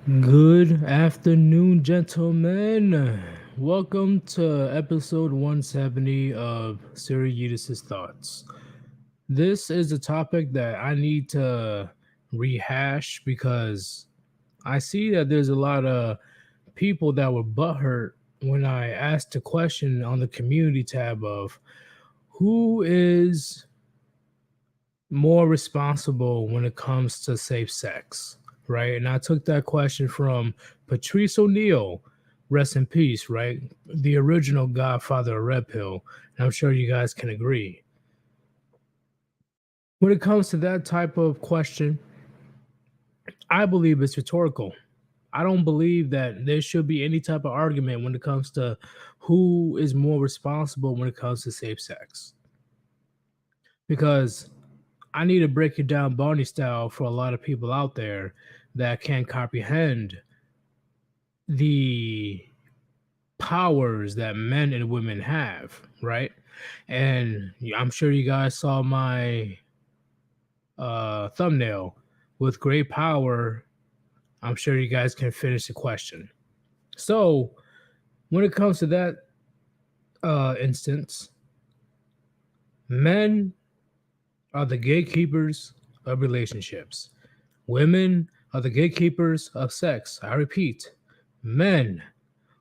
Good afternoon, gentlemen. Welcome to episode 170 of Siri Yeetus' Thoughts. This is a topic that I need to rehash because I see that there's a lot of people that were butthurt when I asked a question on the community tab of who is more responsible when it comes to safe sex, right? And I took that question from Patrice O'Neill, rest in peace, right? The original godfather of Red Pill. And I'm sure you guys can agree. When it comes to that type of question, I believe it's rhetorical. I don't believe that there should be any type of argument when it comes to who is more responsible when it comes to safe sex. Because I need to break it down Barney style for a lot of people out there that can't comprehend the powers that men and women have, right? And I'm sure you guys saw my thumbnail with great power. I'm sure you guys can finish the question. So, when it comes to that instance, men are the gatekeepers of relationships. Women are the gatekeepers of sex. I repeat, men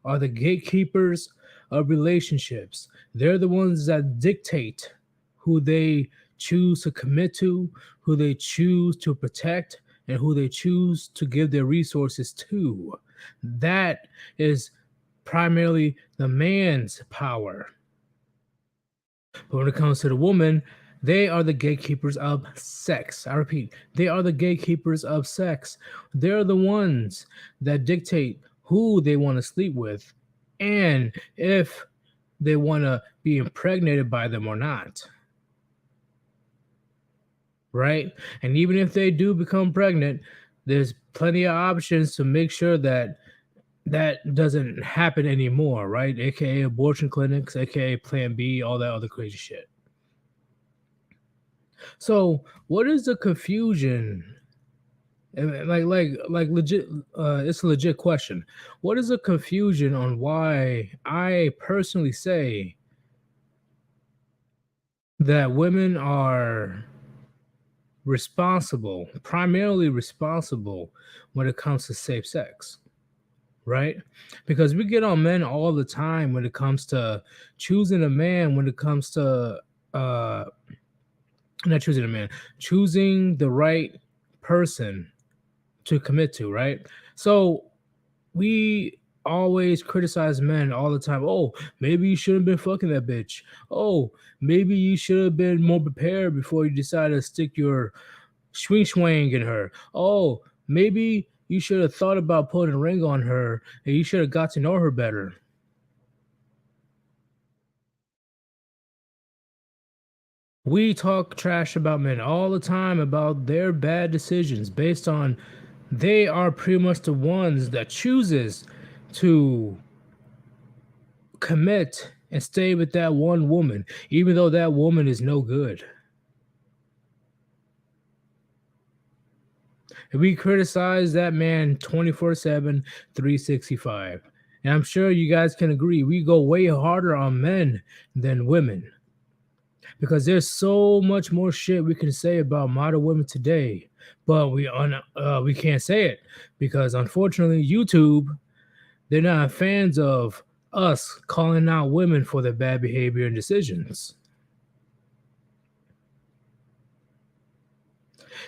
are the gatekeepers of relationships. They're the ones that dictate who they choose to commit to, who they choose to protect, and who they choose to give their resources to. That is primarily the man's power. But when it comes to the woman, they are the gatekeepers of sex. I repeat, they are the gatekeepers of sex. They're the ones that dictate who they want to sleep with and if they want to be impregnated by them or not. Right? And even if they do become pregnant, there's plenty of options to make sure that that doesn't happen anymore, right? AKA abortion clinics, AKA Plan B, all that other crazy shit. So, what is the confusion? Like legit, it's a legit question. What is the confusion on why I personally say that women are responsible, primarily responsible when it comes to safe sex, right? Because we get on men all the time when it comes to choosing a man, when it comes to not choosing a man, choosing the right person to commit to, right? So we always criticize men all the time. Oh, maybe you shouldn't have been fucking that bitch. Oh, maybe you should have been more prepared before you decided to stick your swing in her. Oh, maybe you should have thought about putting a ring on her and you should have got to know her better. We talk trash about men all the time about their bad decisions based on they are pretty much the ones that chooses to commit and stay with that one woman, even though that woman is no good. And we criticize that man 24/7, 365. And I'm sure you guys can agree, we go way harder on men than women because there's so much more shit we can say about modern women today, but we can't say it because unfortunately YouTube, they're not fans of us calling out women for their bad behavior and decisions.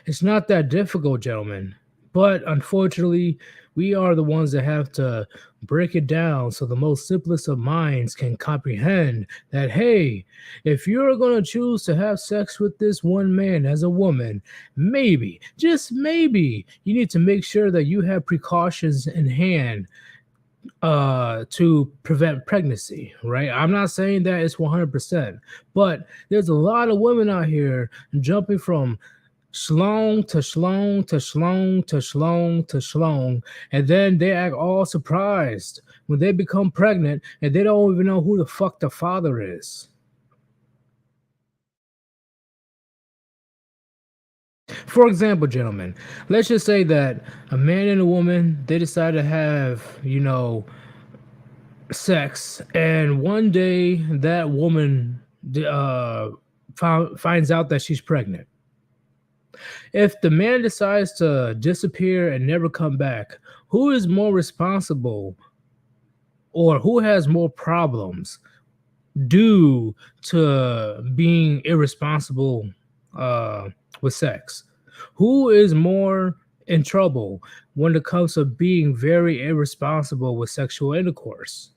It's not that difficult, gentlemen, but unfortunately, we are the ones that have to break it down so the most simplest of minds can comprehend that, hey, if you're going to choose to have sex with this one man as a woman, maybe, just maybe, you need to make sure that you have precautions in hand to prevent pregnancy, right? I'm not saying that it's 100%, but there's a lot of women out here jumping from schlong to schlong to schlong to schlong to schlong, and then they act all surprised when they become pregnant and they don't even know who the fuck the father is. For example, gentlemen, let's just say that a man and a woman they decide to have, sex, and one day that woman finds out that she's pregnant. If the man decides to disappear and never come back, who is more responsible or who has more problems due to being irresponsible uh, with sex? Who is more in trouble when it comes to being very irresponsible with sexual intercourse?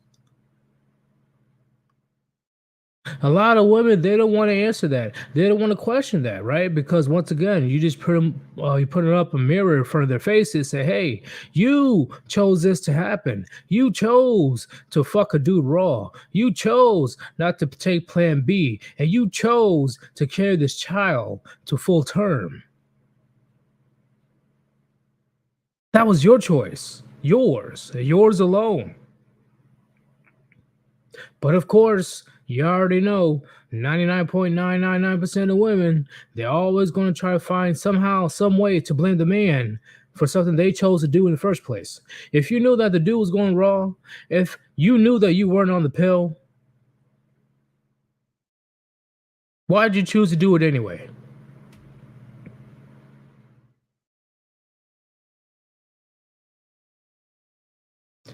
A lot of women they don't want to answer that. They don't want to question that, right? Because once again, you just you put it up a mirror in front of their faces, say, "Hey, you chose this to happen. You chose to fuck a dude raw. You chose not to take Plan B, and you chose to carry this child to full term. That was your choice, yours alone." But of course, you already know 99.999% of women, they're always going to try to find somehow, some way to blame the man for something they chose to do in the first place. If you knew that the dude was going raw, if you knew that you weren't on the pill, why did you choose to do it anyway?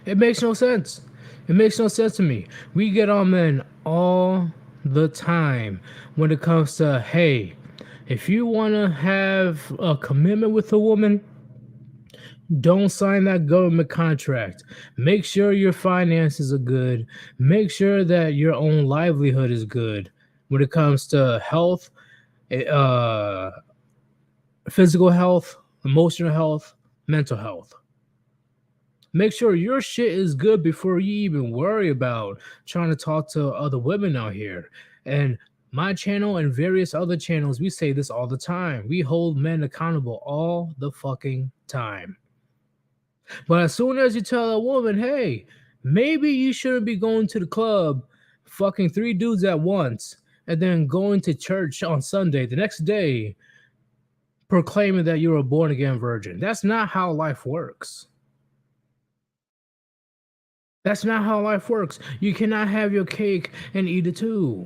It makes no sense. It makes no sense to me. We get on men all the time when it comes to, hey, if you want to have a commitment with a woman, don't sign that government contract. Make sure your finances are good. Make sure that your own livelihood is good when it comes to health, uh, physical health, emotional health, mental health. Make sure your shit is good before you even worry about trying to talk to other women out here. And my channel and various other channels, we say this all the time. We hold men accountable all the fucking time. But as soon as you tell a woman, hey, maybe you shouldn't be going to the club, fucking three dudes at once, and then going to church on Sunday the next day, proclaiming that you're a born again virgin. That's not how life works. That's not how life works. You cannot have your cake and eat it too.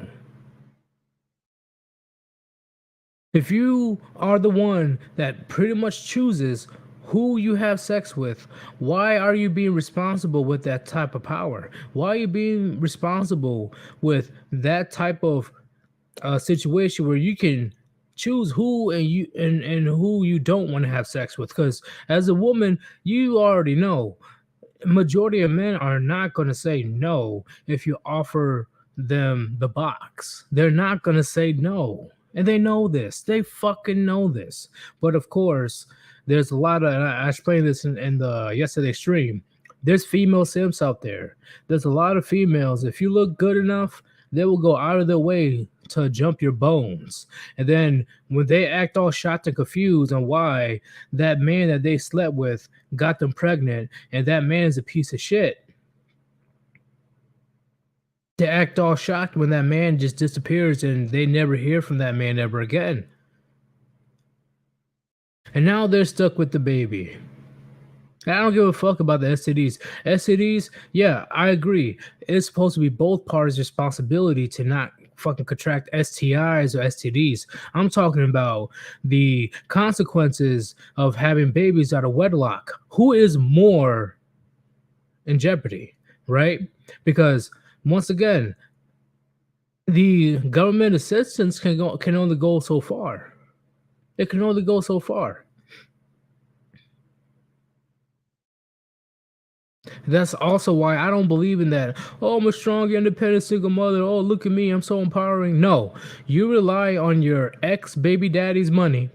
If you are the one that pretty much chooses who you have sex with, why are you being responsible with that type of power? Why are you being responsible with that type of situation where you can choose who and who you don't want to have sex with? Because as a woman, you already know majority of men are not going to say no if you offer them the box. They're not going to say no. And they know this. They fucking know this. But of course, there's a lot of, and I explained this in the yesterday stream. There's female simps out there. There's a lot of females. If you look good enough, they will go out of their way to jump your bones. And then when they act all shocked and confused on why that man that they slept with got them pregnant and that man is a piece of shit, they act all shocked when that man just disappears and they never hear from that man ever again. And now they're stuck with the baby. I don't give a fuck about the STDs. STDs, yeah, I agree. It's supposed to be both parties' responsibility to not fucking contract STIs or STDs. I'm talking about the consequences of having babies out of wedlock. Who is more in jeopardy, right? Because once again, the government assistance can only go so far. It can only go so far. That's also why I don't believe in that. Oh, I'm a strong, independent single mother. Oh, look at me. I'm so empowering. No, you rely on your ex baby daddy's money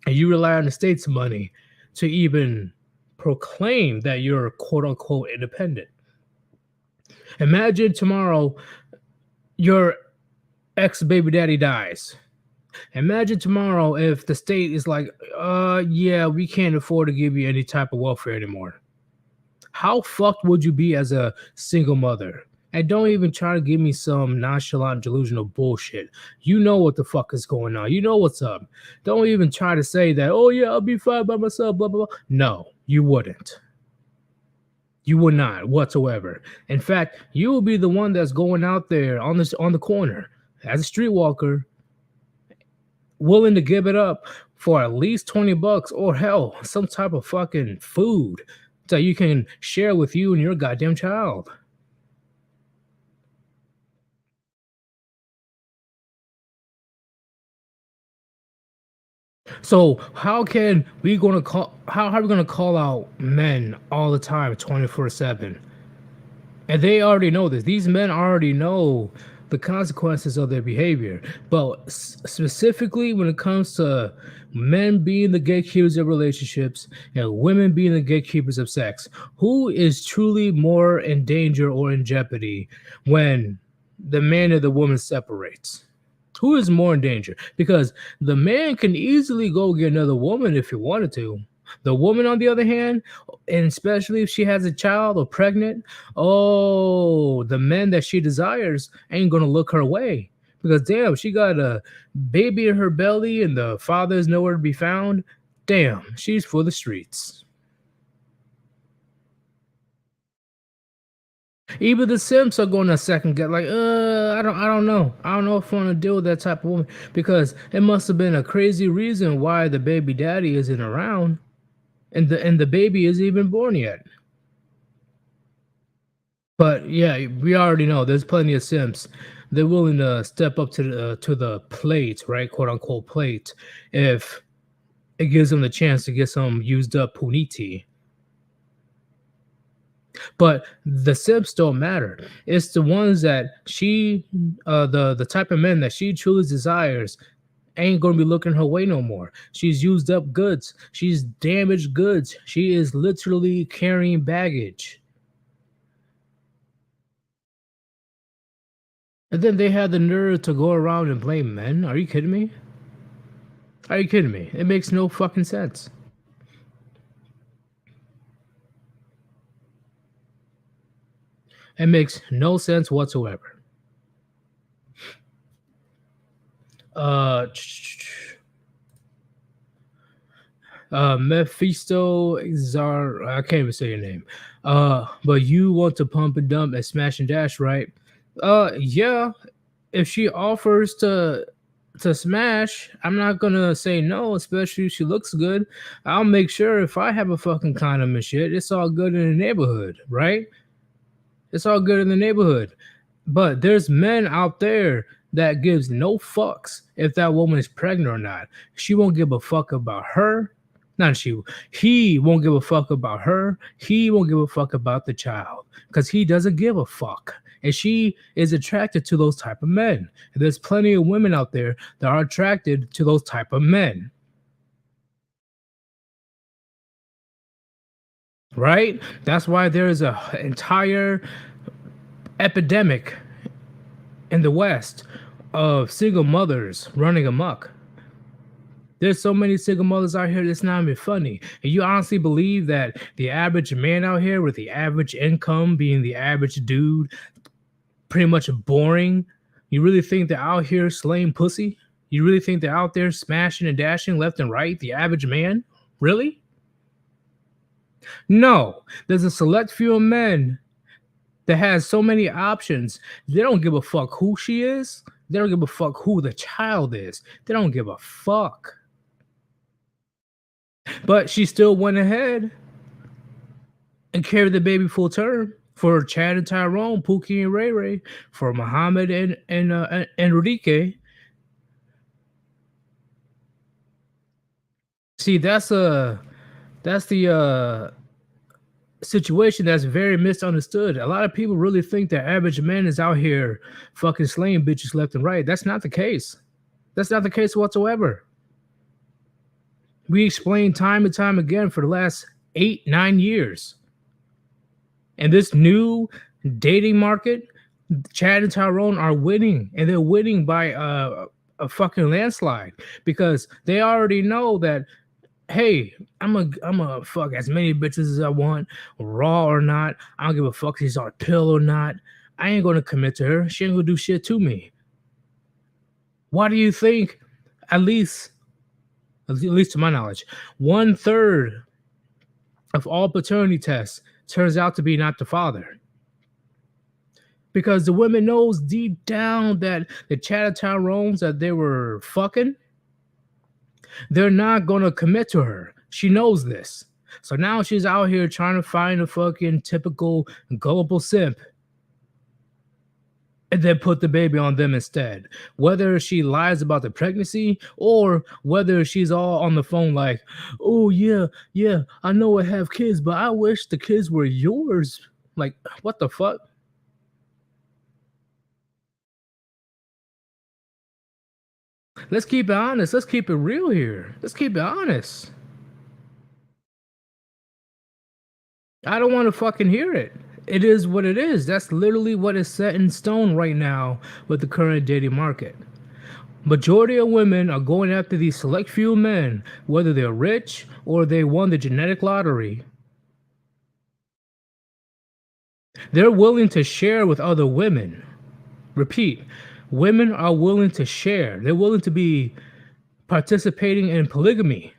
and you rely on the state's money to even proclaim that you're quote unquote independent. Imagine tomorrow your ex baby daddy dies. Imagine tomorrow if the state is like, yeah, we can't afford to give you any type of welfare anymore. How fucked would you be as a single mother? And don't even try to give me some nonchalant, delusional bullshit. You know what the fuck is going on. You know what's up. Don't even try to say that, oh yeah, I'll be fine by myself, blah, blah, blah. No, you wouldn't. You would not whatsoever. In fact, you will be the one that's going out there on the corner as a streetwalker, willing to give it up for at least 20 bucks or hell, some type of fucking food that you can share with you and your goddamn child. So how are we gonna call out men all the time 24/7? And they already know this. These men already know the consequences of their behavior. But specifically when it comes to men being the gatekeepers of relationships and women being the gatekeepers of sex, who is truly more in danger or in jeopardy when the man and the woman separates? Who is more in danger? Because the man can easily go get another woman if he wanted to. The woman, on the other hand, and especially if she has a child or pregnant, oh, the men that she desires ain't gonna look her way. Because damn, she got a baby in her belly and the father is nowhere to be found. Damn, she's for the streets. Even the simps are going to second get like, I don't know. I don't know if I want to deal with that type of woman because it must have been a crazy reason why the baby daddy isn't around and the baby isn't even born yet. But yeah, we already know there's plenty of simps. They're willing to step up to the plate, right, quote unquote plate, if it gives them the chance to get some used up puniti. But the simps don't matter. It's the ones that the type of men that she truly desires ain't gonna be looking her way no more. She's used up goods. She's damaged goods. She is literally carrying baggage. And then they had the nerve to go around and blame men. Are you kidding me? Are you kidding me? It makes no fucking sense. It makes no sense whatsoever. Uh, Mephisto Zar. I can't even say your name. But you want to pump and dump and smash and dash, right? Yeah. If she offers to smash, I'm not gonna say no, especially if she looks good. I'll make sure if I have a fucking condom and shit, it's all good in the neighborhood, right? It's all good in the neighborhood. But there's men out there that gives no fucks if that woman is pregnant or not. She won't give a fuck about her. Not she. He won't give a fuck about her. He won't give a fuck about the child because he doesn't give a fuck. And she is attracted to those type of men. And there's plenty of women out there that are attracted to those type of men. Right? That's why there is a entire epidemic in the West of single mothers running amok. There's so many single mothers out here that's not even funny. And you honestly believe that the average man out here with the average income being the average dude, pretty much boring, you really think they're out here slaying pussy? You really think they're out there smashing and dashing left and right, the average man? Really? No. There's a select few of men that has so many options. They don't give a fuck who she is. They don't give a fuck who the child is. They don't give a fuck. But she still went ahead and carried the baby full term for Chad and Tyrone, Pookie and Ray Ray, for Muhammad and Enrique. See, that's the situation that's very misunderstood. A lot of people really think that average man is out here fucking slaying bitches left and right. That's not the case. That's not the case whatsoever. We explained time and time again for the last 8-9 years. And this new dating market, Chad and Tyrone are winning, and they're winning by a fucking landslide because they already know that, hey, I'm a fuck as many bitches as I want, raw or not. I don't give a fuck if she's on a pill or not. I ain't gonna commit to her. She ain't gonna do shit to me. Why do you think, at least, at least to my knowledge, 1/3 of all paternity tests turns out to be not the father? Because the women knows deep down that the Chattertown that they were fucking, they're not gonna commit to her. She knows this. So now she's out here trying to find a fucking typical gullible simp and then put the baby on them instead. Whether she lies about the pregnancy or whether she's all on the phone like, oh yeah, I know I have kids, but I wish the kids were yours. Like, what the fuck? Let's keep it honest. Let's keep it real here. Let's keep it honest. I don't want to fucking hear it. It is what it is. That's literally what is set in stone right now with the current dating market. Majority of women are going after these select few men, whether they're rich or they won the genetic lottery. They're willing to share with other women. Repeat, women are willing to share. They're willing to be participating in polygamy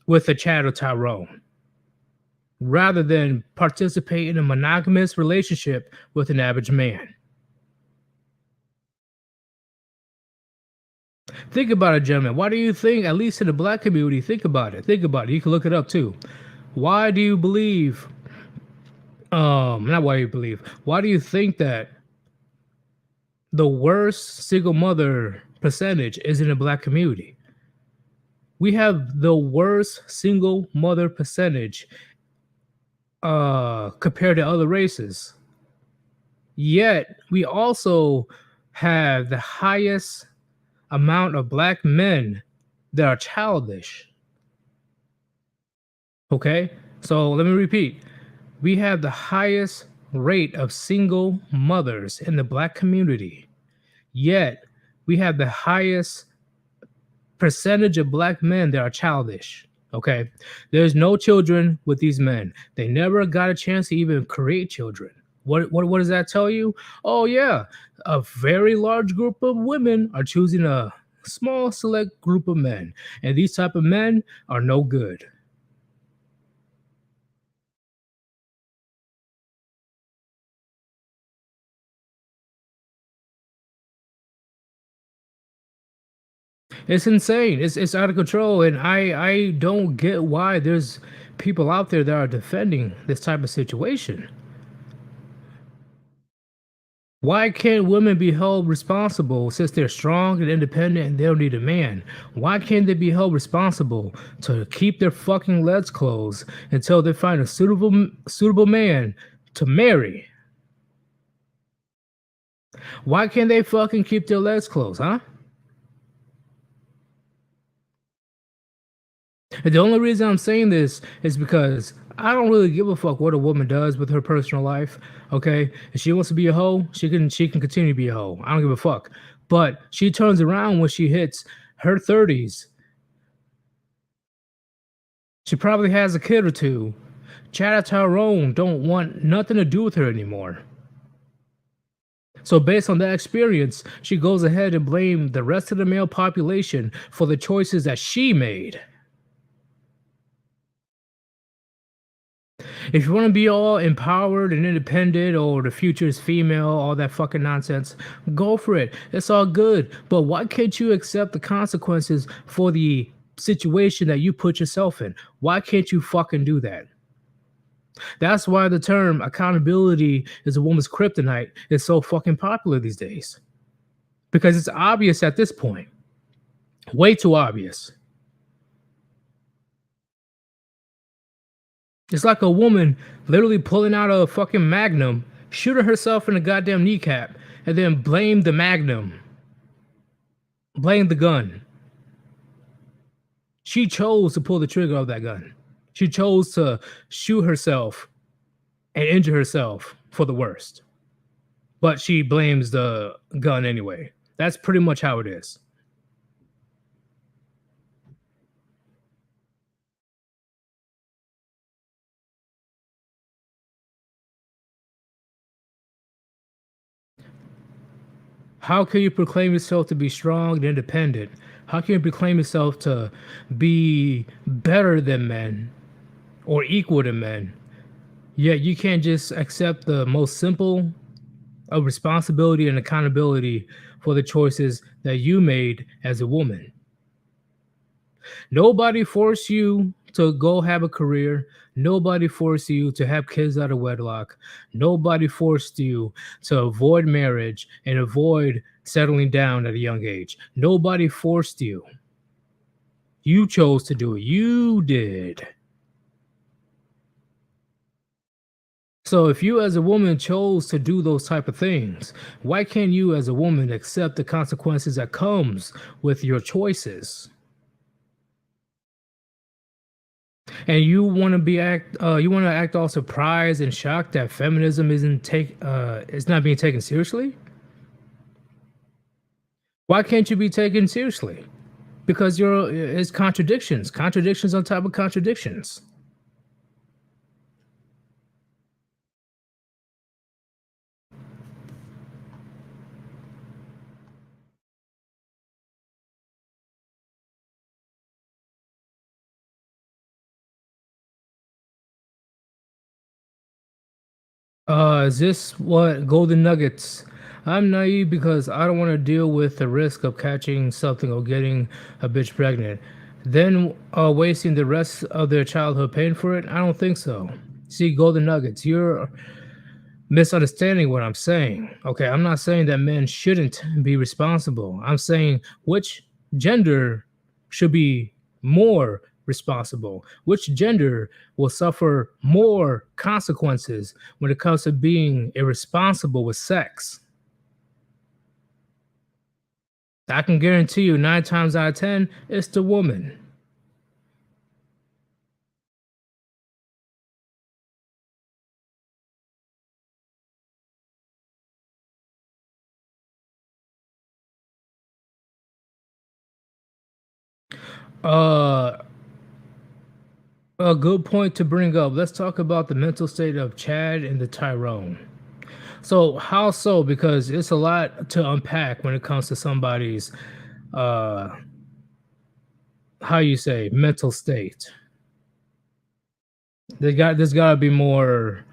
with a Chad or Tyrone rather than participate in a monogamous relationship with an average man. Think about it, gentlemen. Why do you think, at least in the black community, think about it. Think about it. You can look it up too. Why do you believe, not why you believe, why do you think that the worst single mother percentage is in the black community? We have the worst single mother percentage compared to other races. Yet we also have the highest amount of black men that are childish. Okay? So let me repeat. We have the highest rate of single mothers in the black community. Yet we have the highest percentage of black men that are childish. Okay? There's no children with these men. They never got a chance to even create children. What does that tell you? Oh yeah, a very large group of women are choosing a small select group of men, and these type of men are no good. It's insane. It's out of control, and I don't get why there's people out there that are defending this type of situation. Why can't women be held responsible since they're strong and independent and they don't need a man? Why can't they be held responsible to keep their fucking legs closed until they find a suitable man to marry? Why can't they fucking keep their legs closed, huh? And the only reason I'm saying this is because I don't really give a fuck what a woman does with her personal life. Okay, if she wants to be a hoe, she can continue to be a hoe. I don't give a fuck. But she turns around when she hits her 30s. She probably has a kid or two. Chad Tyrone don't want nothing to do with her anymore. So based on that experience, she goes ahead and blame the rest of the male population for the choices that she made. If you want to be all empowered and independent or the future is female, all that fucking nonsense, go for it. It's all good. But why can't you accept the consequences for the situation that you put yourself in? Why can't you fucking do that? That's why the term accountability is a woman's kryptonite is so fucking popular these days. Because it's obvious at this point. Way too obvious. It's like a woman literally pulling out a fucking magnum, shooting herself in the goddamn kneecap, and then blame the magnum. Blame the gun. She chose to pull the trigger of that gun. She chose to shoot herself and injure herself for the worst. But she blames the gun anyway. That's pretty much how it is. How can you proclaim yourself to be strong and independent? How can you proclaim yourself to be better than men or equal to men? Yet you can't just accept the most simple of responsibility and accountability for the choices that you made as a woman. Nobody forced you to go have a career. Nobody forced you to have kids out of wedlock. Nobody forced you to avoid marriage and avoid settling down at a young age. Nobody forced you. You chose to do it. You did. So if you as a woman chose to do those type of things, why can't you as a woman accept the consequences that comes with your choices? And you want to act all surprised and shocked that feminism it's not being taken seriously? Why can't you be taken seriously? Because it's contradictions on top of contradictions. Is this what golden nuggets? I'm naive because I don't want to deal with the risk of catching something or getting a bitch pregnant. Then wasting the rest of their childhood paying for it? I don't think so. See, golden nuggets, you're misunderstanding what I'm saying. Okay, I'm not saying that men shouldn't be responsible. I'm saying which gender should be more responsible. Which gender will suffer more consequences when it comes to being irresponsible with sex. I can guarantee you 9 times out of 10, it's the woman. Uh, a good point to bring up. Let's talk about the mental state of Chad and the Tyrone. So how so? Because it's a lot to unpack when it comes to somebody's uh how you say mental state. There's gotta be more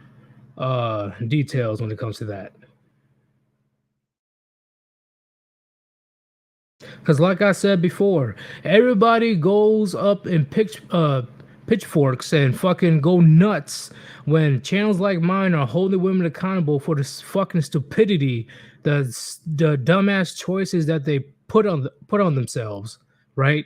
details when it comes to that. Because like I said before, everybody goes up in pitchforks and fucking go nuts when channels like mine are holding women accountable for this fucking stupidity, the dumbass choices that they put on themselves, right?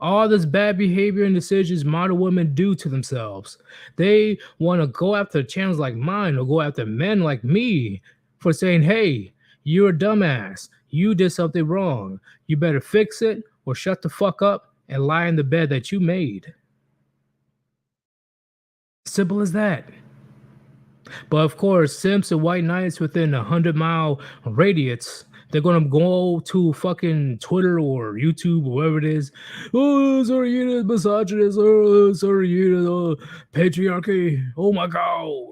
All this bad behavior and decisions model women do to themselves. They want to go after channels like mine or go after men like me for saying, hey, you're a dumbass. You did something wrong. You better fix it or shut the fuck up and lie in the bed that you made. Simple as that. But of course, simps and white knights within 100-mile radius, they're gonna go to fucking Twitter or YouTube or wherever it is. Oh, sorry, Yeetus, misogynist. Oh, sorry, Yeetus, patriarchy. Oh my god.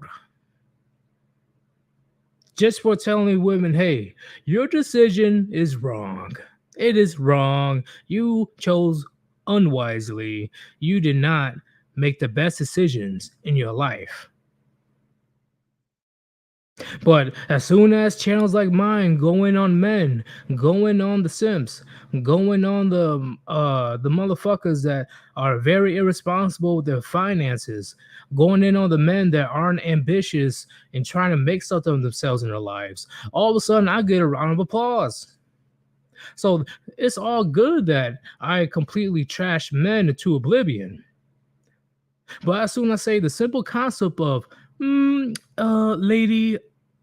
Just for telling women, hey, your decision is wrong. It is wrong. You chose unwisely. You did not make the best decisions in your life. But as soon as channels like mine going on men, going on the simps, going on the motherfuckers that are very irresponsible with their finances, going in on the men that aren't ambitious and trying to make something of themselves in their lives, all of a sudden I get a round of applause. So it's all good that I completely trash men into oblivion. But as soon as I say the simple concept of, lady,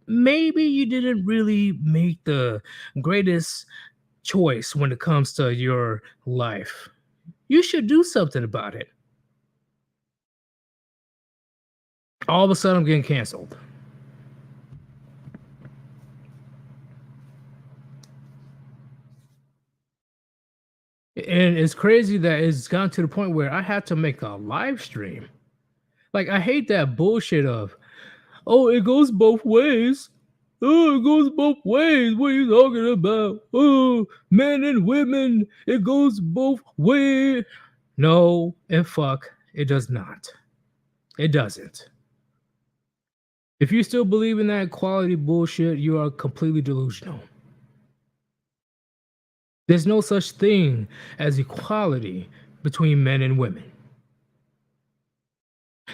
maybe you didn't really make the greatest choice when it comes to your life. You should do something about it. All of a sudden, I'm getting canceled. And it's crazy that it's gotten to the point where I have to make a live stream. Like, I hate that bullshit of, Oh, it goes both ways. Oh, it goes both ways. What are you talking about? Oh, men and women, it goes both ways. No, and fuck, it does not. It doesn't. If you still believe in that equality bullshit, you are completely delusional. There's no such thing as equality between men and women.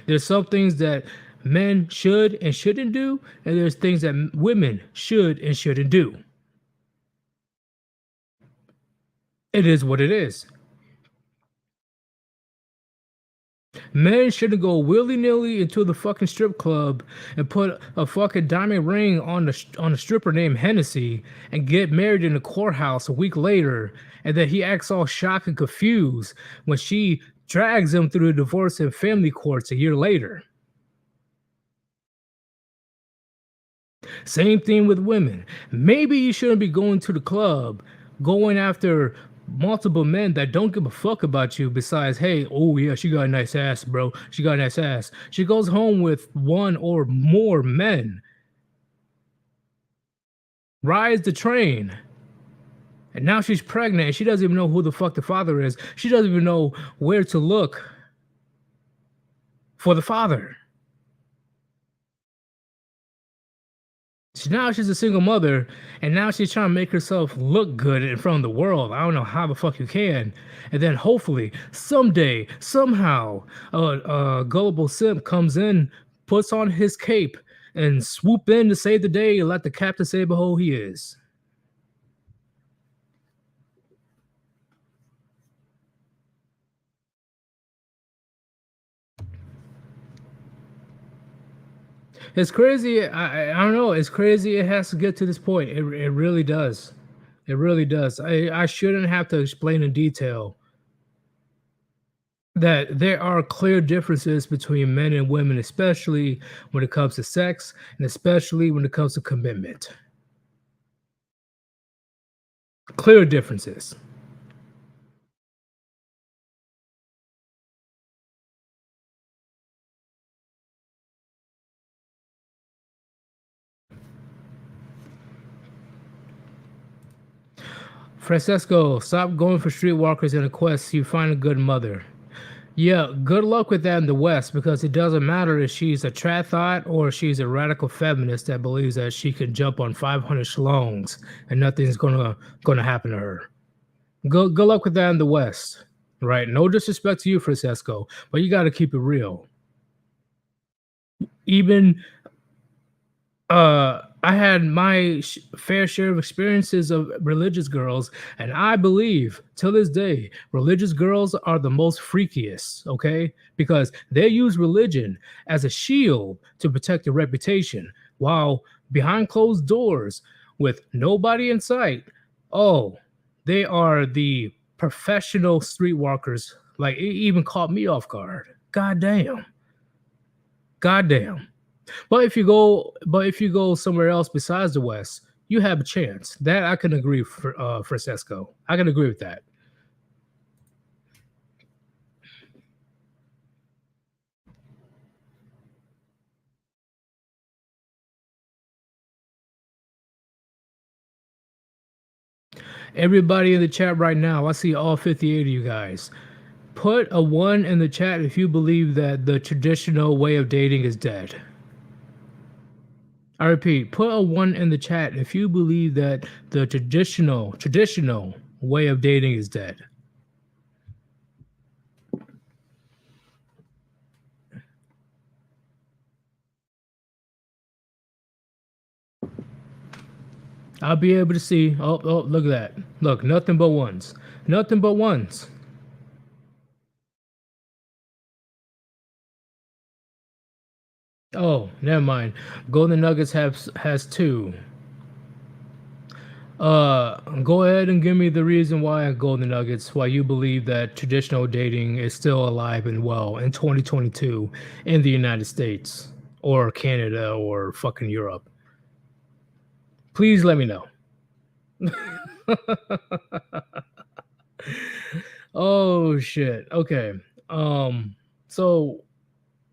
There's some things that men should and shouldn't do, and there's things that women should and shouldn't do. It is what it is. Men shouldn't go willy nilly into the fucking strip club and put a fucking diamond ring on a stripper named Hennessy and get married in the courthouse a week later, and then he acts all shocked and confused when she drags him through the divorce and family courts a year later. Same thing with women. Maybe you shouldn't be going to the club, going after multiple men that don't give a fuck about you besides, hey, oh yeah, she got a nice ass, bro. She got a nice ass. She goes home with one or more men, rides the train, and now she's pregnant and she doesn't even know who the fuck the father is. She doesn't even know where to look for the father. So now she's a single mother, and now she's trying to make herself look good in front of the world. I don't know how the fuck you can. And then hopefully, someday, somehow, a gullible simp comes in, puts on his cape, and swoop in to save the day and let the captain say behold he is. It's crazy. I don't know. It's crazy. It has to get to this point. It really does. It really does. I shouldn't have to explain in detail that there are clear differences between men and women, especially when it comes to sex and especially when it comes to commitment. Clear differences. Francesco, stop going for streetwalkers in a quest. You find a good mother. Yeah, good luck with that in the West because it doesn't matter if she's a triathlet or she's a radical feminist that believes that she can jump on 500 schlongs and nothing's gonna happen to her. Good luck with that in the West, right? No disrespect to you, Francesco, but you got to keep it real. Even I had my fair share of experiences of religious girls, and I believe till this day, religious girls are the most freakiest, okay? Because they use religion as a shield to protect their reputation, while behind closed doors with nobody in sight, oh, they are the professional streetwalkers. Like it even caught me off guard. God damn. God damn. But if you go somewhere else besides the West, you have a chance. That I can agree for Francesco. I can agree with that. Everybody in the chat right now, I see all 58 of you guys. Put a 1 in the chat if you believe that the traditional way of dating is dead. I repeat, put a 1 in the chat if you believe that the traditional way of dating is dead. I'll be able to see. Oh, look at that. Look, nothing but ones. Nothing but ones. Oh, never mind. Golden Nuggets has 2. Go ahead and give me the reason why Golden Nuggets, why you believe that traditional dating is still alive and well in 2022 in the United States or Canada or fucking Europe. Please let me know. Oh shit. Okay. So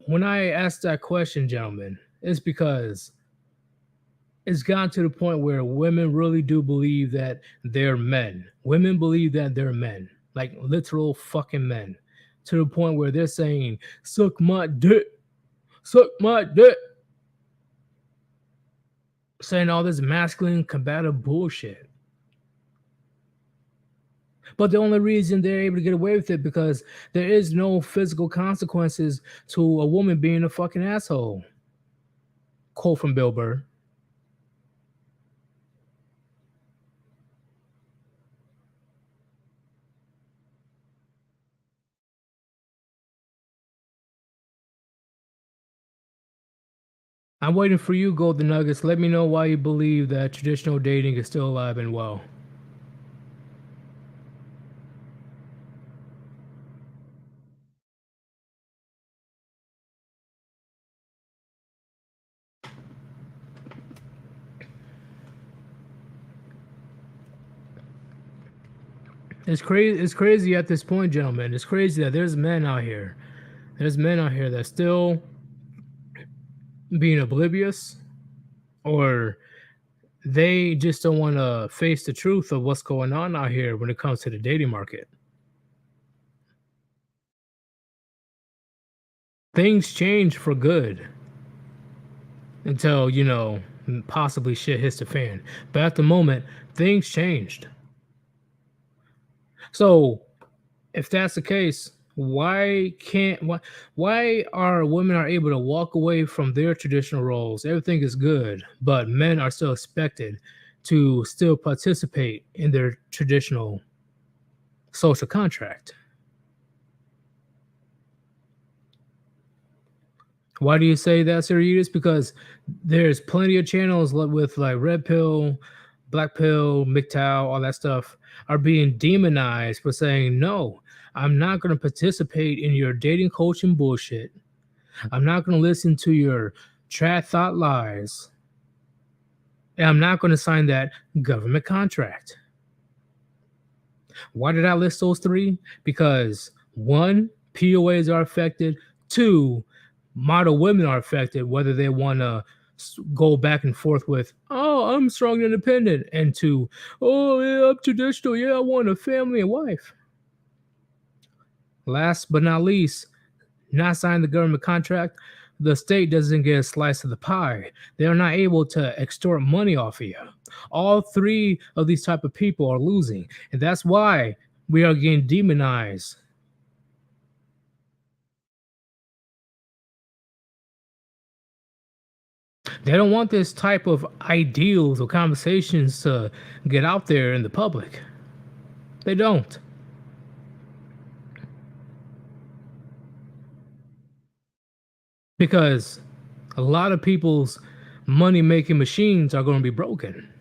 when I asked that question, gentlemen, It's because it's gotten to the point where women really do believe that they're men. Women believe that they're men, like literal fucking men, to the point where they're saying, suck my dick, suck my dick, saying all this masculine combative bullshit. But the only reason they're able to get away with it because there is no physical consequences to a woman being a fucking asshole. Quote from Bill Burr. I'm waiting for you, Golden Nuggets. Let me know why you believe that traditional dating is still alive and well. It's crazy. It's crazy at this point, gentlemen. It's crazy that there's men out here. There's men out here that still being oblivious, or they just don't want to face the truth of what's going on out here when it comes to the dating market. Things change for good until possibly shit hits the fan. But at the moment, things changed. So if that's the case, why are women are able to walk away from their traditional roles? Everything is good, but men are still expected to still participate in their traditional social contract. Why do you say that, Sir Yeetus? Because there's plenty of channels with like Red Pill, Black Pill, MGTOW, all that stuff are being demonized for saying, no, I'm not going to participate in your dating coaching bullshit. I'm not going to listen to your trad thought lies. And I'm not going to sign that government contract. Why did I list those three? Because one, POAs are affected. Two, model women are affected, whether they want to go back and forth with, oh, I'm strong and independent, and to, oh, yeah, I'm traditional. Yeah, I want a family and wife. Last but not least, not signing the government contract, the state doesn't get a slice of the pie. They're not able to extort money off of you. All three of these type of people are losing, and that's why we are getting demonized. They don't want this type of ideals or conversations to get out there in the public. They don't. Because a lot of people's money making machines are going to be broken.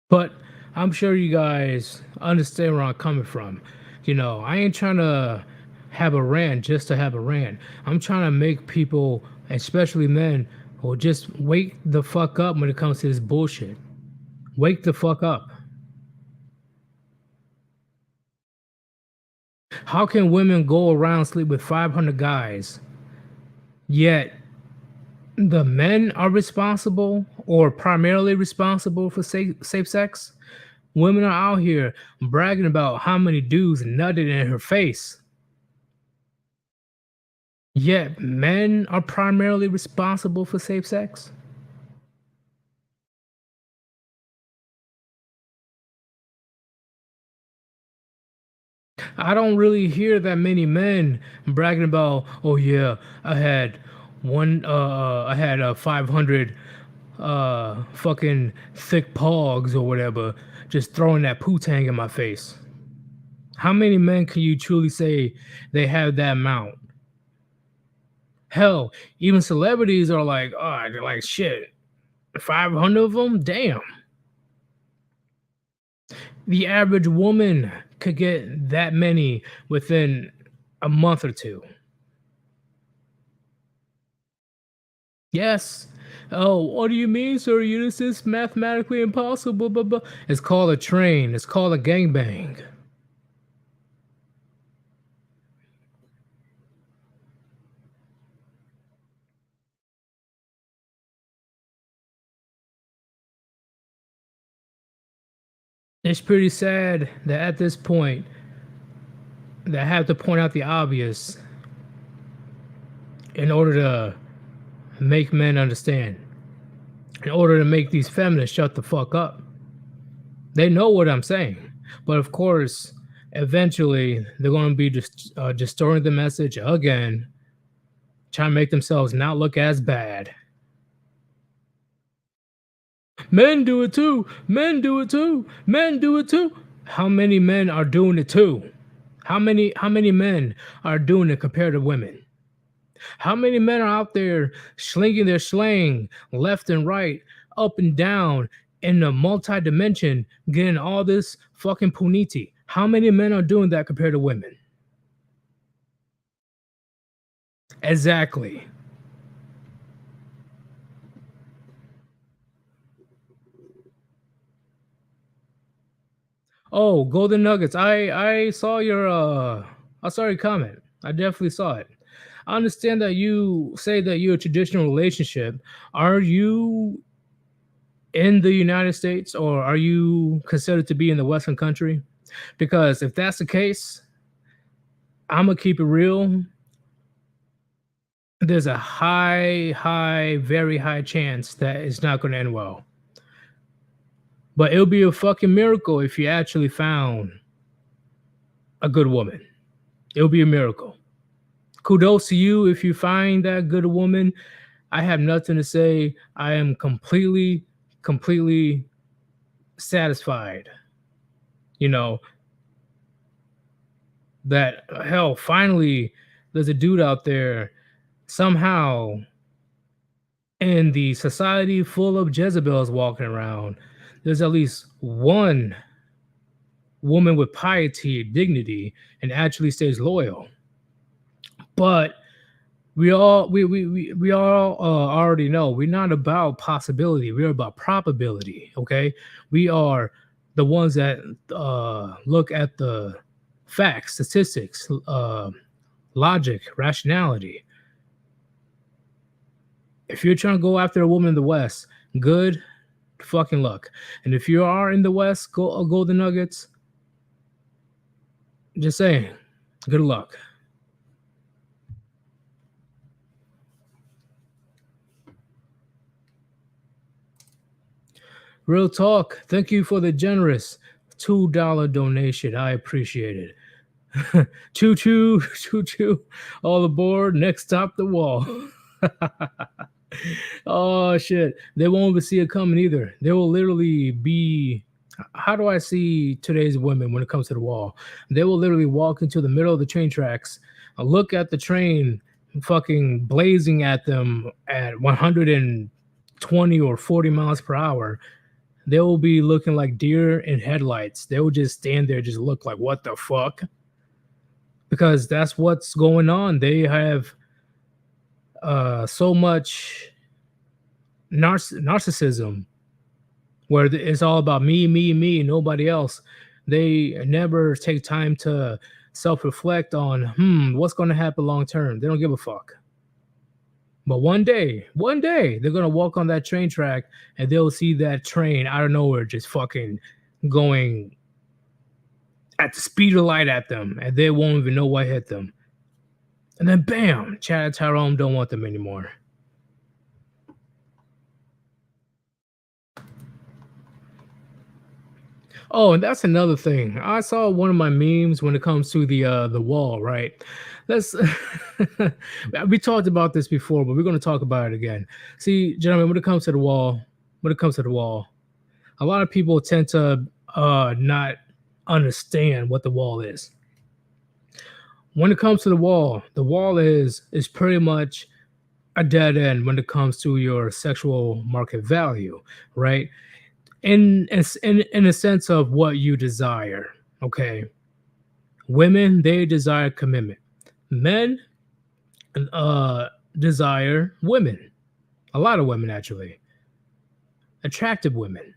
But I'm sure you guys understand where I'm coming from. I ain't trying to have a rant just to have a rant. I'm trying to make people, especially men, who just wake the fuck up when it comes to this bullshit. Wake the fuck up. How can women go around sleep with 500 guys, yet the men are responsible or primarily responsible for safe sex? Women are out here bragging about how many dudes nutted in her face. Yet men are primarily responsible for safe sex. I don't really hear that many men bragging about, oh yeah, I had 500 fucking thick pogs or whatever, just throwing that poo-tang in my face. How many men can you truly say they have that amount? Hell, even celebrities are like, oh, they're like, shit, 500 of them? Damn. The average woman could get that many within a month or two. Yes. Oh, what do you mean, sir? This is mathematically impossible. Blah, blah. It's called a train. It's called a gangbang. It's pretty sad that at this point, that I have to point out the obvious in order to make men understand, in order to make these feminists shut the fuck up. They know what I'm saying, but of course, eventually they're going to be just distorting the message again, trying to make themselves not look as bad. Men do it too. Men do it too. Men do it too. How many men are doing it too? How many men are doing it compared to women? How many men are out there slinging their slang left and right, up and down in the multi-dimension, getting all this fucking puniti? How many men are doing that compared to women? Exactly. Oh, Golden Nuggets. I saw your comment. I definitely saw it. I understand that you say that you're a traditional relationship. Are you in the United States or are you considered to be in the Western country? Because if that's the case, I'm gonna keep it real. There's a very high chance that it's not gonna end well. But it'll be a fucking miracle if you actually found a good woman. It'll be a miracle. Kudos to you if you find that good woman. I have nothing to say. I am completely satisfied. You know, that hell, finally, there's a dude out there somehow in the society full of Jezebels walking around. There's at least one woman with piety, dignity, and actually stays loyal. But we all already know we're not about possibility. We're about probability. Okay, we are the ones that look at the facts, statistics, logic, rationality. If you're trying to go after a woman in the West, good fucking luck. And if you are in the West, Golden Nuggets, just saying, good luck. Real talk. Thank you for the generous $2 donation. I appreciate it. Choo choo, choo choo. All aboard. Next stop, the wall. Oh shit. They won't even see it coming either. They will literally be. How do I see today's women when it comes to the wall? They will literally walk into the middle of the train tracks, look at the train fucking blazing at them at 120 or 40 miles per hour. They will be looking like deer in headlights. They will just stand there, just look like, what the fuck? Because that's what's going on. They have so much narcissism where it's all about me, nobody else. They never take time to self-reflect on, what's going to happen long term. They don't give a fuck. But one day, they're gonna walk on that train track and they'll see that train out of nowhere just fucking going at the speed of light at them, and they won't even know what hit them. And then bam, Chad and Tyrone don't want them anymore. Oh, and that's another thing. I saw one of my memes when it comes to the wall, right? Let's we talked about this before, but we're going to talk about it again. See, gentlemen, when it comes to the wall, a lot of people tend to not understand what the wall is. When it comes to the wall is pretty much a dead end when it comes to your sexual market value, right? In a sense of what you desire, okay? Women, they desire commitment. Men desire women. A lot of women, actually. Attractive women.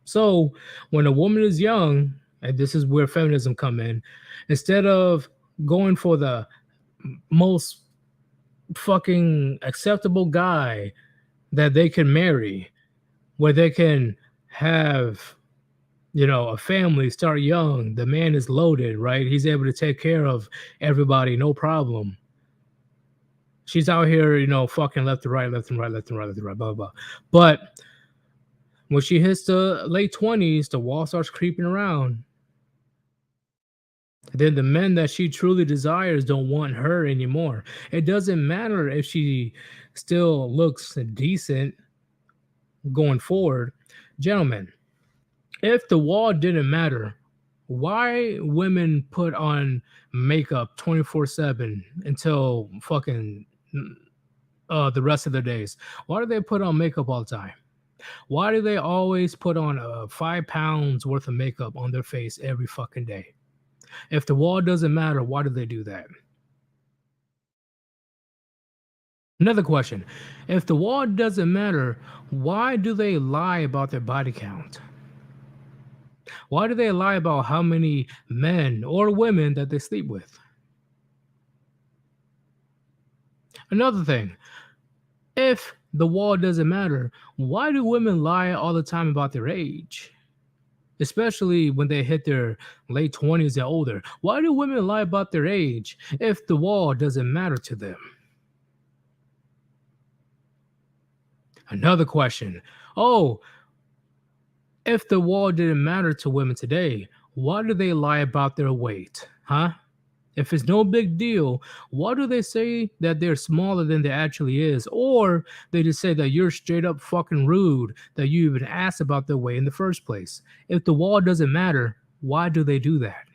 So when a woman is young, and this is where feminism come in, instead of going for the most fucking acceptable guy that they can marry, where they can have, a family, start young, the man is loaded, right? He's able to take care of everybody, no problem. She's out here, fucking left to right, left and right, left and right, left and right, blah, blah, blah. But when she hits the late 20s, the wall starts creeping around. Then the men that she truly desires don't want her anymore. It doesn't matter if she still looks decent going forward. Gentlemen, if the wall didn't matter, why women put on makeup 24/7 until fucking the rest of their days? Why do they put on makeup all the time? Why do they always put on 5 pounds worth of makeup on their face every fucking day? If the wall doesn't matter, why do they do that? Another question. If the wall doesn't matter, why do they lie about their body count? Why do they lie about how many men or women that they sleep with? Another thing, if the wall doesn't matter, why do women lie all the time about their age? Especially when they hit their late 20s and older. Why do women lie about their age if the wall doesn't matter to them? Another question. Oh, if the wall didn't matter to women today, why do they lie about their weight? Huh? If it's no big deal, why do they say that they're smaller than they actually is? Or they just say that you're straight up fucking rude that you even asked about their weight in the first place. If the wall doesn't matter, why do they do that?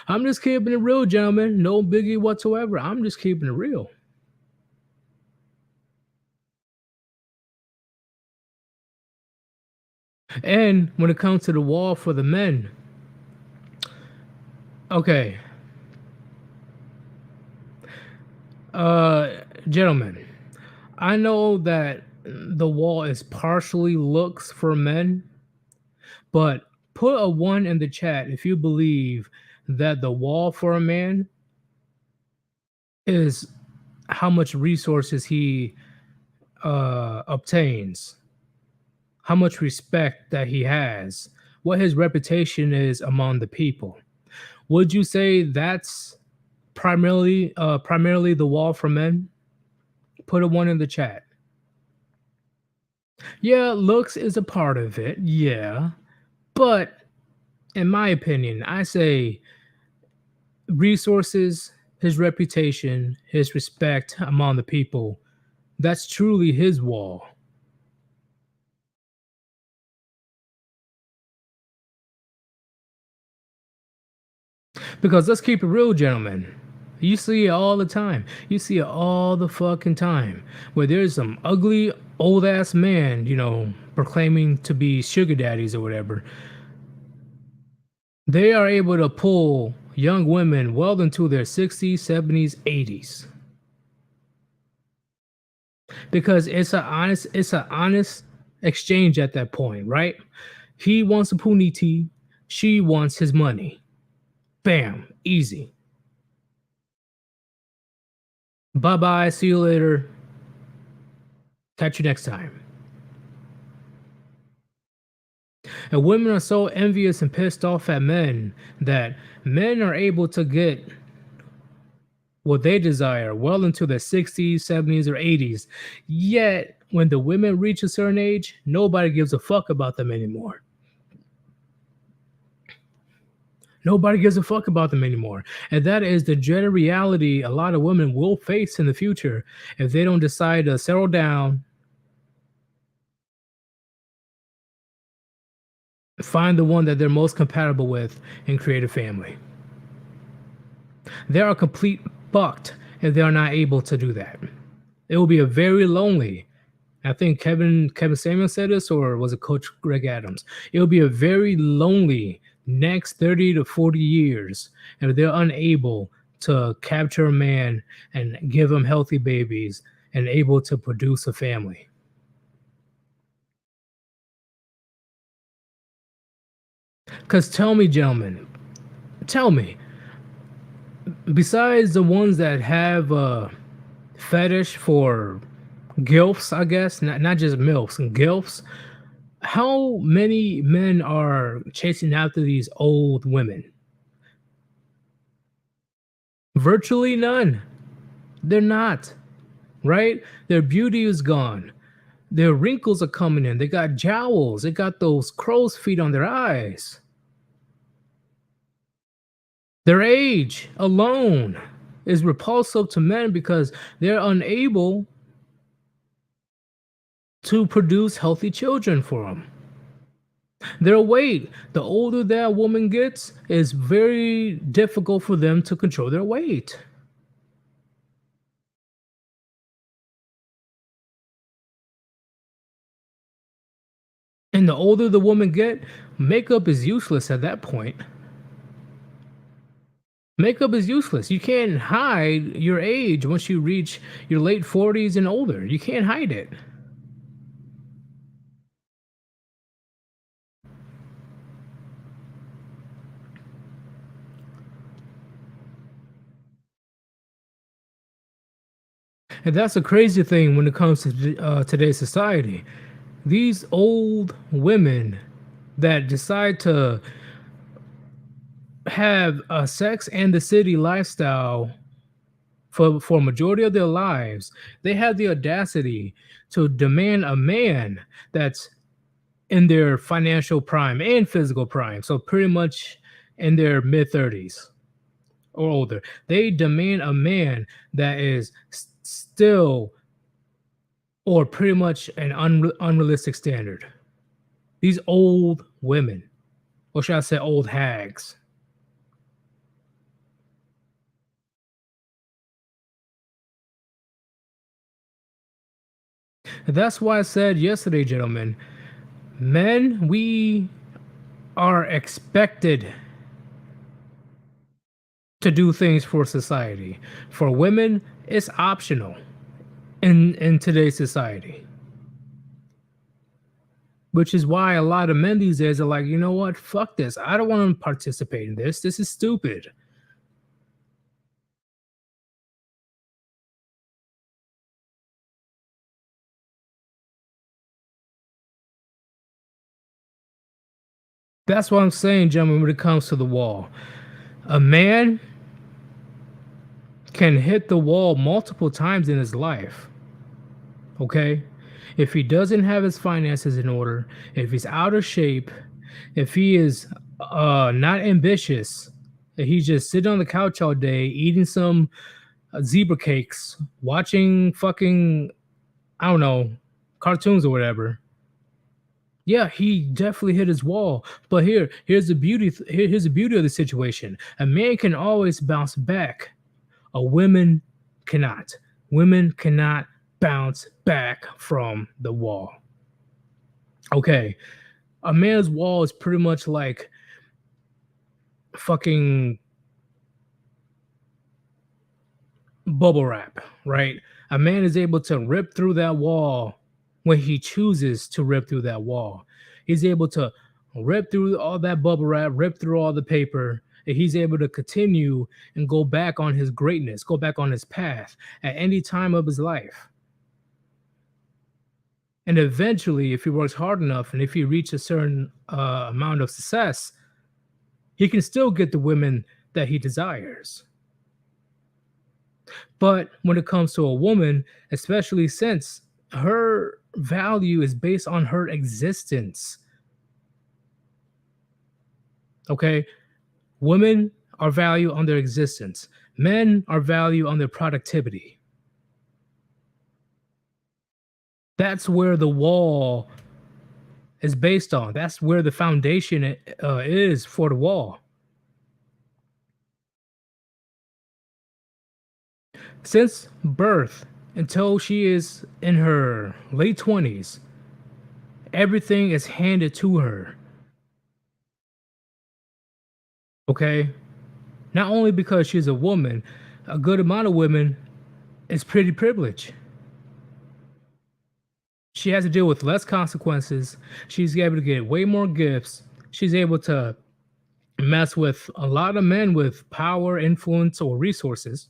I'm just keeping it real, gentlemen. No biggie whatsoever. I'm just keeping it real. And when it comes to the wall for the men, okay, gentlemen, I know that the wall is partially looks for men, but put a one in the chat if you believe that the wall for a man is how much resources he obtains, how much respect that he has, what his reputation is among the people. Would you say that's primarily the wall for men? Put a one in the chat. Yeah, looks is a part of it. Yeah. But in my opinion, I say resources, his reputation, his respect among the people, that's truly his wall. Because let's keep it real, gentlemen. You see it all the time. You see it all the fucking time. Where there's some ugly old ass man, proclaiming to be sugar daddies or whatever. They are able to pull young women well into their 60s, 70s, 80s. Because it's an honest exchange at that point, right? He wants a puniti, she wants his money. Bam, easy. Bye bye, see you later. Catch you next time. And women are so envious and pissed off at men that men are able to get what they desire well into their 60s, 70s, or 80s. Yet, when the women reach a certain age, nobody gives a fuck about them anymore. Nobody gives a fuck about them anymore. And that is the dreaded reality a lot of women will face in the future if they don't decide to settle down, find the one that they're most compatible with, and create a family. They are complete fucked if they are not able to do that. It will be a very lonely. I think Kevin Samuel said this, or was it Coach Greg Adams? It will be a very lonely next 30 to 40 years if they're unable to capture a man and give him healthy babies and able to produce a family. Because tell me, gentlemen, tell me, besides the ones that have a fetish for gilfs, I guess, not just milfs and gilfs, how many men are chasing after these old women? Virtually none. They're not, right? Their beauty is gone. Their wrinkles are coming in. They got jowls. They got those crow's feet on their eyes. Their age alone is repulsive to men because they're unable to produce healthy children for them. Their weight, the older that woman gets, is very difficult for them to control their weight. And the older the woman get, makeup is useless at that point. Makeup is useless. You can't hide your age once you reach your late 40s and older. You can't hide it. And that's a crazy thing when it comes to today's society. These old women that decide to have a sex and the city lifestyle for a majority of their lives, they have the audacity to demand a man that's in their financial prime and physical prime. So pretty much in their mid 30s or older. They demand a man that is still or pretty much an unrealistic standard. These old women, or should I say old hags. That's why I said yesterday, gentlemen, men, we are expected to do things for society. For women, it's optional in today's society. Which is why a lot of men these days are like, you know what? Fuck this. I don't want to participate in this. This is stupid. That's what I'm saying, gentlemen, when it comes to the wall. A man can hit the wall multiple times in his life. Okay? If he doesn't have his finances in order, if he's out of shape, if he is not ambitious, if he's just sitting on the couch all day eating some zebra cakes, watching fucking, I don't know, cartoons or whatever. Yeah, he definitely hit his wall. But here's the beauty. Here's the beauty of the situation. A man can always bounce back. A woman cannot. Women cannot bounce back from the wall. Okay, a man's wall is pretty much like fucking bubble wrap, right? A man is able to rip through that wall when he chooses to rip through that wall. He's able to rip through all that bubble wrap, rip through all the paper, and he's able to continue and go back on his greatness, go back on his path at any time of his life. And eventually, if he works hard enough and if he reaches a certain amount of success, he can still get the women that he desires. But when it comes to a woman, especially since her value is based on her existence, okay? Women are valued on their existence, men are valued on their productivity. That's where the wall is based on. That's where the foundation is for the wall. Since birth, until she is in her late 20s. Everything is handed to her. Okay? Not only because she's a woman, a good amount of women is pretty privileged. She has to deal with less consequences. She's able to get way more gifts. She's able to mess with a lot of men with power, influence, or resources.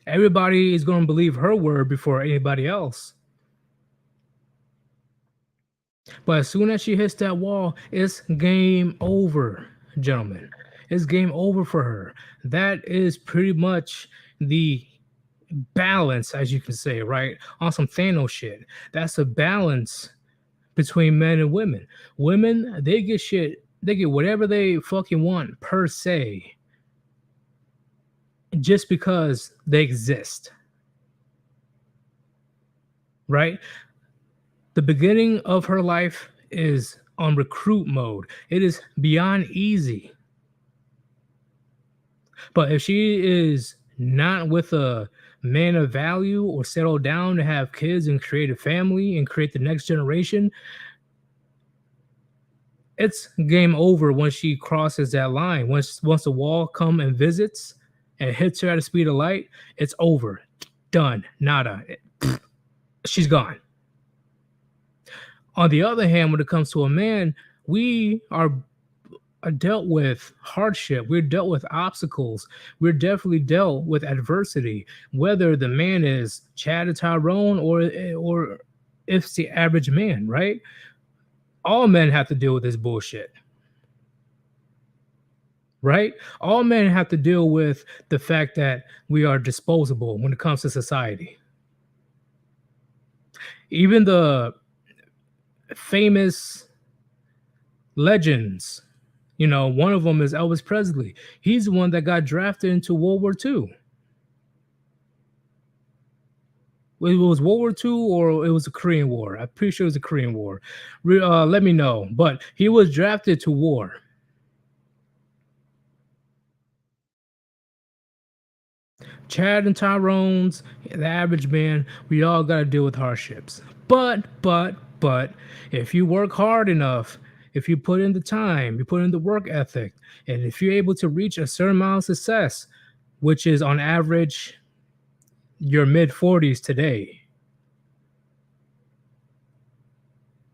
Everybody is going to believe her word before anybody else. But as soon as she hits that wall, it's game over, gentlemen. It's game over for her. That is pretty much the balance, as you can say, right? On some Thanos shit. That's a balance between men and women. Women, they get shit, they get whatever they fucking want per se, just because they exist. Right? The beginning of her life is on recruit mode. It is beyond easy. But if she is not with a man of value or settle down to have kids and create a family and create the next generation, it's game over once she crosses that line. Once the wall come and visits and hits her at the speed of light, it's over. Done. Nada. She's gone. On the other hand, when it comes to a man, we are dealt with hardship. We're dealt with obstacles. We're definitely dealt with adversity. Whether the man is Chad or Tyrone or if it's the average man, right? All men have to deal with this bullshit. Right? All men have to deal with the fact that we are disposable when it comes to society. Even the famous legends, one of them is Elvis Presley. He's the one that got drafted into World War II. It was World War II or it was the Korean War. I'm pretty sure it was the Korean War. Let me know. But he was drafted to war. Chad and Tyrone's, the average man, we all got to deal with hardships. But, if you work hard enough, if you put in the time, you put in the work ethic, and if you're able to reach a certain amount of success, which is on average your mid 40s today,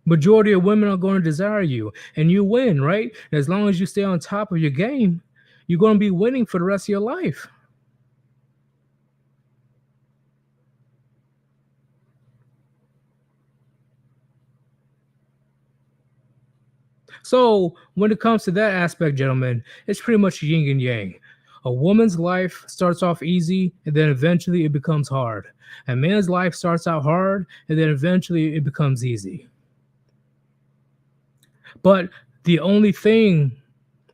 majority of women are going to desire you and you win, right? And as long as you stay on top of your game, you're going to be winning for the rest of your life. So when it comes to that aspect, gentlemen, it's pretty much yin and yang. A woman's life starts off easy and then eventually it becomes hard. A man's life starts out hard and then eventually it becomes easy. But the only thing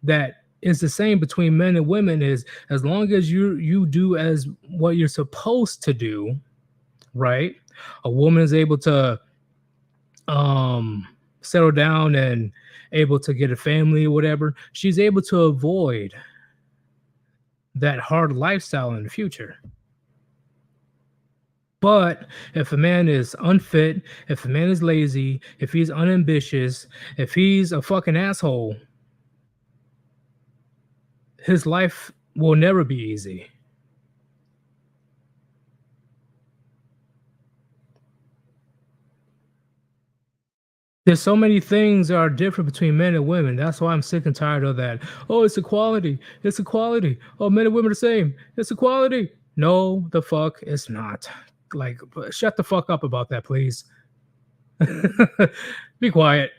that is the same between men and women is as long as you do as what you're supposed to do, right? A woman is able to settle down and able to get a family or whatever. She's able to avoid that hard lifestyle in the future. But if a man is unfit, if a man is lazy, if he's unambitious, if he's a fucking asshole, his life will never be easy. There's so many things that are different between men and women. That's why I'm sick and tired of that. Oh, it's equality. It's equality. Oh, men and women are the same. It's equality. No, the fuck it's not. Like, shut the fuck up about that, please. Be quiet.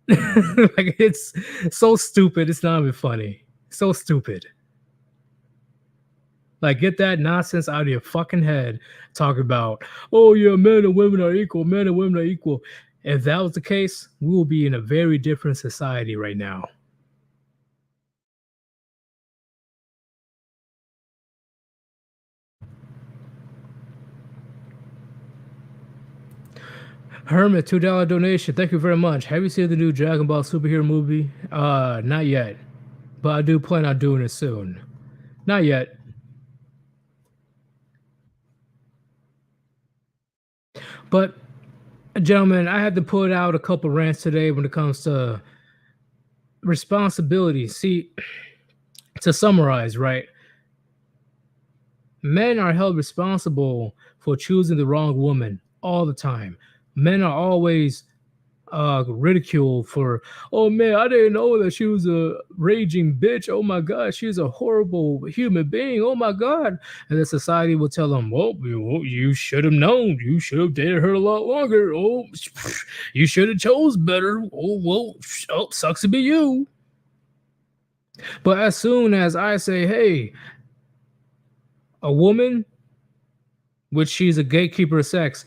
Like, it's so stupid. It's not even funny. So stupid. Like, get that nonsense out of your fucking head. Talk about, oh yeah, men and women are equal. Men and women are equal. If that was the case, we will be in a very different society right now. Hermit, $2 donation. Thank you very much. Have you seen the new Dragon Ball superhero movie? Not yet. But I do plan on doing it soon. Not yet. But gentlemen, I had to put out a couple rants today when it comes to responsibility. See, to summarize, right? Men are held responsible for choosing the wrong woman all the time. Men are always ridiculed for, oh man, I didn't know that she was a raging bitch. Oh my god, she's a horrible human being. Oh my god. And the society will tell them, well, you should have known. You should have dated her a lot longer. Oh, you should have chose better. Oh well, sucks to be you. But as soon as I say, hey, a woman, which she's a gatekeeper of sex,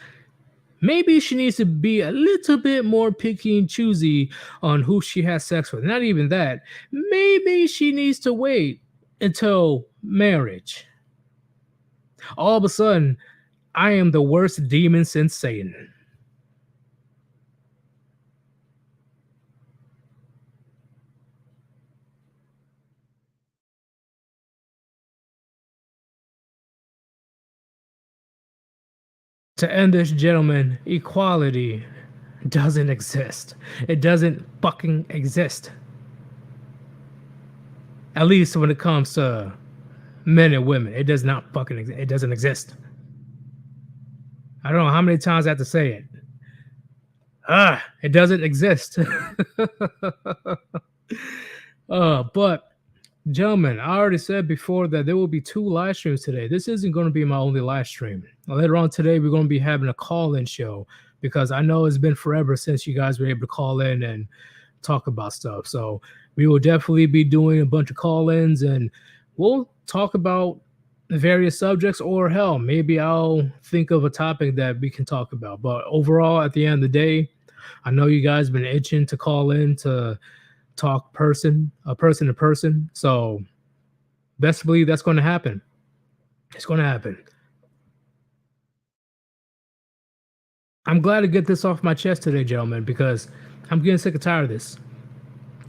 maybe she needs to be a little bit more picky and choosy on who she has sex with. Not even that. Maybe she needs to wait until marriage. All of a sudden, I am the worst demon since Satan. To end this, gentleman, equality doesn't exist. It doesn't fucking exist. At least when it comes to men and women, it does not fucking exist. It doesn't exist. I don't know how many times I have to say it. It doesn't exist. But gentlemen, I already said before that there will be 2 live streams today. This isn't going to be my only live stream. Later on today, we're going to be having a call-in show because I know it's been forever since you guys were able to call in and talk about stuff. So we will definitely be doing a bunch of call-ins and we'll talk about various subjects, or hell, maybe I'll think of a topic that we can talk about. But overall, at the end of the day, I know you guys been itching to call in to talk person to person. So best believe that's going to happen. It's going to happen. I'm glad to get this off my chest today, gentlemen, because I'm getting sick and tired of this.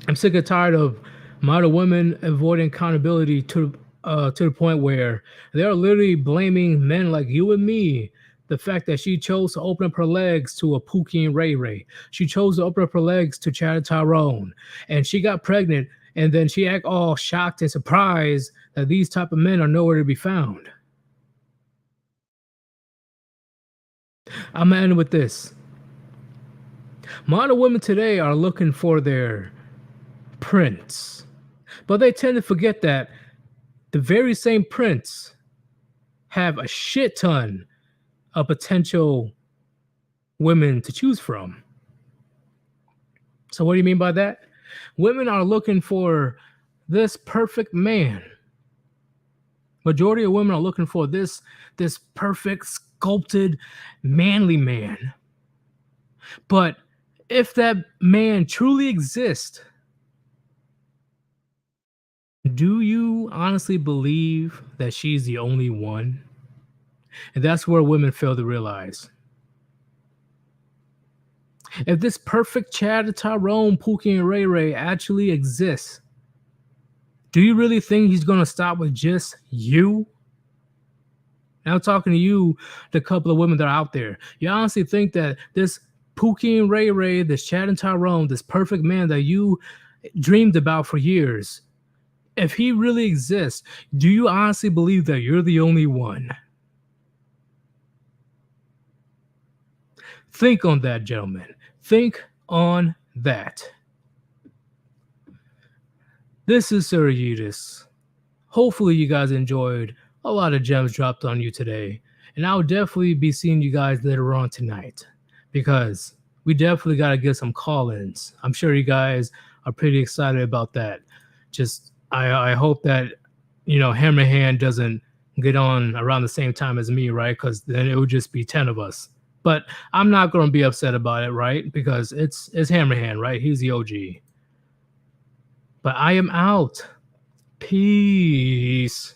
I'm sick and tired of modern women avoiding accountability to the point where they are literally blaming men like you and me. The fact that she chose to open up her legs to a Pookie and Ray Ray. She chose to open up her legs to Chad Tyrone. And she got pregnant, and then she act all shocked and surprised that these type of men are nowhere to be found. I'm gonna end with this. Modern women today are looking for their prince, but they tend to forget that the very same prince have a shit ton of potential women to choose from. So what do you mean by that? Women are looking for this perfect man. Majority of women are looking for this perfect sculpted manly man. But if that man truly exists, do you honestly believe that she's the only one? And that's where women fail to realize. If this perfect Chad Tyrone, Pookie, and Ray Ray actually exists, do you really think he's going to stop with just you? Now, I'm talking to you, the couple of women that are out there. You honestly think that this Pookie and Ray Ray, this Chad and Tyrone, this perfect man that you dreamed about for years, if he really exists, do you honestly believe that you're the only one? Think on that, gentlemen. Think on that. This is Sir Yeetus. Hopefully you guys enjoyed a lot of gems dropped on you today. And I'll definitely be seeing you guys later on tonight because we definitely got to get some call-ins. I'm sure you guys are pretty excited about that. Just I hope that, Hammerhand doesn't get on around the same time as me, right? Because then it would just be 10 of us. But I'm not going to be upset about it, right? Because it's Hammerhand, right? He's the OG. But I am out. Peace.